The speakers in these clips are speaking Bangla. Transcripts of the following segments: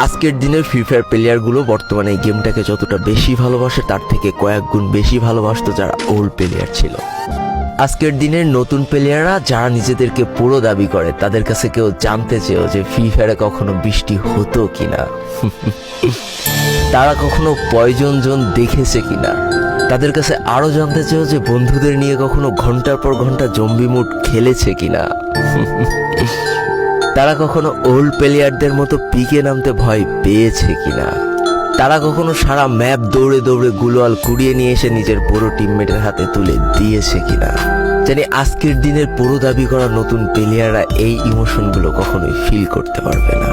আজকের দিনের ফ্রি ফায়ার প্লেয়ারগুলো বর্তমানে এই গেমটাকে যতটা বেশি ভালোবাসে তার থেকে কয়েক গুণ বেশি ভালোবাসতো যারা ওল্ড প্লেয়ার ছিল। আজকের দিনের নতুন প্লেয়াররা যারা নিজেদেরকে পুরো দাবি করে তাদের কাছে কেউ জানতে চেয়েও যে ফ্রি ফায়ারে কখনো বৃষ্টি হতো কিনা, তারা কখনো পয়জন জোন দেখেছে কিনা, তাদের কাছে আরো জানতে চেয়েও যে বন্ধুদের নিয়ে কখনো ঘন্টার পর ঘন্টা জম্বি মুড খেলেছে কিনা, তারা কখনো ওল্ড প্লেয়ারদের মতো পিকে নামতে ভয় পেয়েছে কিনা, তারা কখনো সারা ম্যাপ দৌড়ে দৌড়ে গুলোয়াল কুড়িয়ে নিয়ে এসে নিজের পুরো টিমমেটের হাতে তুলে দিয়েছে কিনা। জানি আজকের দিনের পুরো দাবি করা নতুন প্লেয়াররা এই ইমোশনগুলো কখনোই ফিল করতে পারবে না।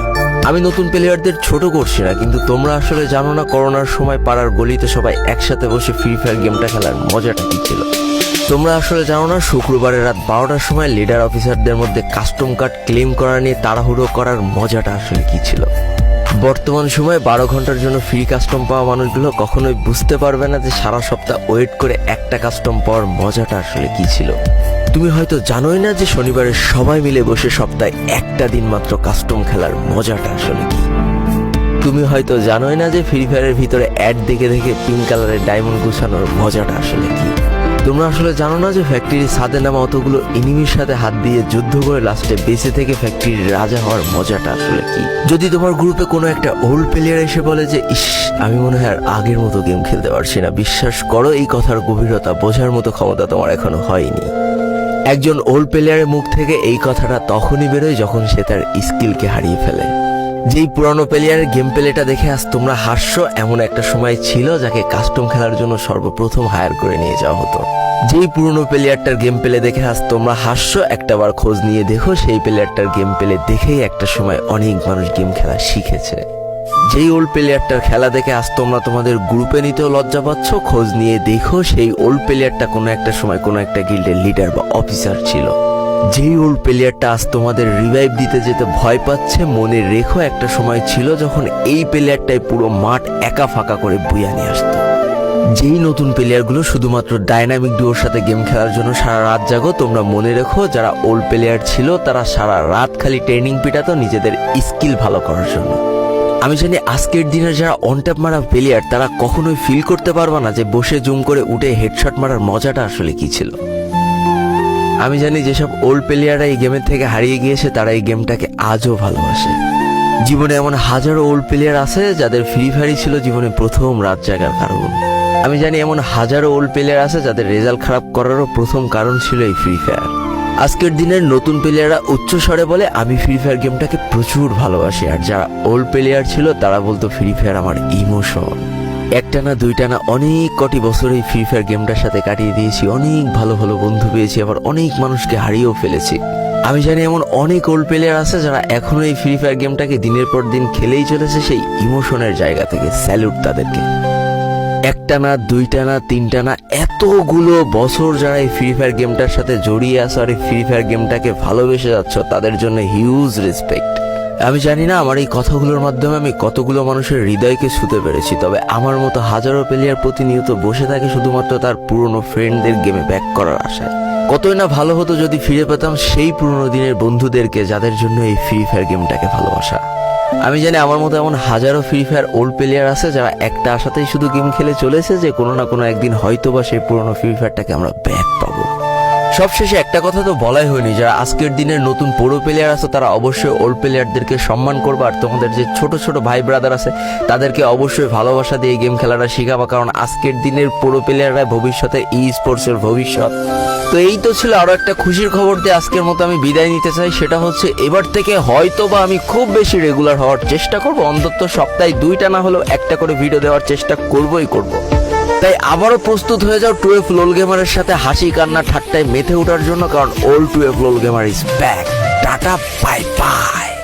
আমি নতুন প্লেয়ারদের ছোট করছি না, কিন্তু তোমরা আসলে জানো না করোনার সময় পাড়ার গলিতে সবাই একসাথে বসে ফ্রি ফায়ার গেমটা খেলার মজাটা কি ছিল। তোমরা আসলে জানো না শুক্রবারের রাত 12টার সময় লিডার অফিসারদের মধ্যে কাস্টম কার্ড ক্লেম করা নিয়ে তাড়াহুড়ো করার মজাটা আসলে কি ছিল। বর্তমান সময়ে 12 ঘন্টার জন্য ফ্রি কাস্টম পাওয়া মানুষগুলো কখনোই বুঝতে পারবে না যে সারা সপ্তাহ ওয়েট করে একটা কাস্টম পাওয়ার মজাটা আসলে কি ছিল। তুমি হয়তো জানোই না যে শনিবারে সবাই মিলে বসে সপ্তাহে একটা দিন মাত্র কাস্টম খেলার মজাটা আসলে কি। তুমি হয়তো জানোই না যে ফ্রি ফায়ারের ভিতরে অ্যাড দেখে দেখে পিঙ্ক কালারের ডায়মন্ড গুছানোর মজাটা আসলে কি। তোমরা আসলে জানো না যে ফ্যাক্টরির ছাদে নামা অতগুলো এনিমির সাথে হাত দিয়ে যুদ্ধ করে লাস্টে বেঁচে থেকে ফ্যাক্টরির রাজা হওয়ার মজাটা আসলে কি। যদি তোমার গ্রুপে কোনো একটা ওল্ড প্লেয়ার এসে বলে যে ইস আমি মনে হয় আর আগের মতো গেম খেলতে পারছি না, বিশ্বাস করো এই কথার গভীরতা বোঝার মতো ক্ষমতা তোমার এখনো হয়নি। একজন ওল্ড প্লেয়ারের মুখ থেকে এই কথাটা তখনই বেরোয় যখন সে তার স্কিলকে হারিয়ে ফেলে। যেই পুরানো প্লেয়ারের গেম প্লেটা দেখে আজ তোমরা হাসছো, এমন একটা সময় ছিল যাকে কাস্টম খেলার জন্য সর্বপ্রথম হায়ার করে নিয়ে যাওয়া হতো। যেই পুরনো প্লেয়ারটার গেম প্লে দেখে আজ তোমরা হাসছো, একটাবার খোঁজ নিয়ে দেখো সেই প্লেয়ারটার গেম প্লে দেখেই একটা সময় অনেক মানুষ গেম খেলা শিখেছে। যেই ওল্ড প্লেয়ারটার খেলা দেখে আজ তোমরা তোমাদের গ্রুপে নিতেও লজ্জা পাচ্ছ, খোঁজ নিয়ে দেখো সেই ওল্ড প্লেয়ারটা কোনো একটা সময় কোনো একটা গিল্ডের লিডার বা অফিসার ছিল। যেই ওল্ড প্লেয়ারটা আজ তোমাদের রিভাইভ দিতে যেতে ভয় পাচ্ছে, মনে রেখো একটা সময় ছিল যখন এই প্লেয়ারটাই পুরো মাঠ একা ফাঁকা করে বুয়া নিয়ে আসতো। যেই নতুন প্লেয়ারগুলো শুধুমাত্র ডাইনামিক ডুয়োর সাথে গেম খেলার জন্য সারা রাত জাগো, তোমরা মনে রেখো যারা ওল্ড প্লেয়ার ছিল তারা সারা রাত খালি ট্রেনিং পিটাতো নিজেদের স্কিল ভালো করার জন্য। আমি জানি আজকের দিনের যারা অনট্যাপ মারা প্লেয়ার তারা কখনোই ফিল করতে পারবা না যে বসে জুম করে উঠে হেডশট মারার মজাটা আসলে কি ছিল। আমি জানি যেসব ওল্ড প্লেয়াররা এই গেমের থেকে হারিয়ে গিয়েছে তারা এই গেমটাকে আজও ভালোবাসে। জীবনে এমন হাজারো ওল্ড প্লেয়ার আছে যাদের ফ্রি ফায়ারই ছিল জীবনে প্রথম রাত জাগার কারণ। আমি জানি এমন হাজারো ওল্ড প্লেয়ার আছে যাদের রেজাল্ট খারাপ করারও প্রথম কারণ ছিল এই ফ্রি ফায়ার। আজকের দিনের নতুন প্লেয়াররা উচ্চ স্বরে বলে আমি ফ্রি ফায়ার গেমটাকে প্রচুর ভালোবাসি, আর যারা ওল্ড প্লেয়ার ছিল তারা বলতো ফ্রি ফায়ার আমার ইমোশন। একটা না দুইটা না অনেক কটি বছর এই ফ্রি ফায়ার গেমটার সাথে কাটিয়ে দিয়েছি, অনেক ভালো ভালো বন্ধু পেয়েছি, আবার অনেক মানুষকে হারিয়েও ফেলেছি। আমি জানি এমন অনেক ওল্ড প্লেয়ার আছে যারা এখনো এই ফ্রি ফায়ার গেমটাকে দিনের পর দিন খেলেই চলেছে সেই ইমোশনের জায়গা থেকে। স্যালুট তাদেরকে। একটা না দুইটা না তিনটা না এতগুলো বছর যারা এই ফ্রি ফায়ার গেমটার সাথে জড়িয়ে আছে আর এই ফ্রি ফায়ার গেমটাকে ভালোবেসে যাচ্ছ তাদের জন্য হিউজ রেসপেক্ট। আমি জানি না আমার এই কথাগুলোর মাধ্যমে আমি কতগুলো মানুষের হৃদয়কে ছুঁতে পেরেছি, তবে আমার মতো হাজারো প্লেয়ার প্রতিনিয়ত বসে থাকে শুধুমাত্র তার পুরনো ফ্রেন্ডদের গেমে ব্যাক করার আশায়। কতই না ভালো হতো যদি ফিরে পেতাম সেই পুরনো দিনের বন্ধুদেরকে যাদের জন্য এই ফ্রি ফায়ার গেমটাকে ভালোবাসা। আমি জানি আমার মতো এমন হাজারো ফ্রি ফায়ার ওল্ড প্লেয়ার আছে যারা একটা আশাতেই শুধু গেম খেলে চলেছে যে কোনো না কোনো একদিন হয়তো বা সেই পুরনো ফ্রি ফায়ারটাকে আমরা ব্যাক পাবো। সবশেষে একটা কথা তো বলাই হয়নি, যারা আজকের দিনের নতুন পুরো প্লেয়ার আছে তারা অবশ্যই ওল্ড প্লেয়ারদেরকে সম্মান করবা, আর তোমাদের যে ছোট ছোট ভাই ব্রাদার আছে তাদেরকে অবশ্যই ভালোবাসা দিয়ে গেম খেলাটা শিখাবা, কারণ আজকের দিনের পুরো প্লেয়াররা ভবিষ্যতে ই স্পোর্টসের ভবিষ্যৎ। তো এই তো ছিল আরো একটা খুশির খবর দিয়ে আজকের মতো আমি বিদায় নিতে চাই। সেটা হচ্ছে এবার থেকে হয়তো বা আমি খুব বেশি রেগুলার হওয়ার চেষ্টা করব, অন্তত সপ্তাহে 2টা না হলেও একটা করে ভিডিও দেওয়ার চেষ্টা করবই করব। তাই আবারও প্রস্তুত হয়ে যাও 12 লোল গেমারের সাথে হাসি কান্না ঠাট্টায় মেতে ওঠার জন্য, কারণ old 12 লোল gamer is back. Tata bye bye.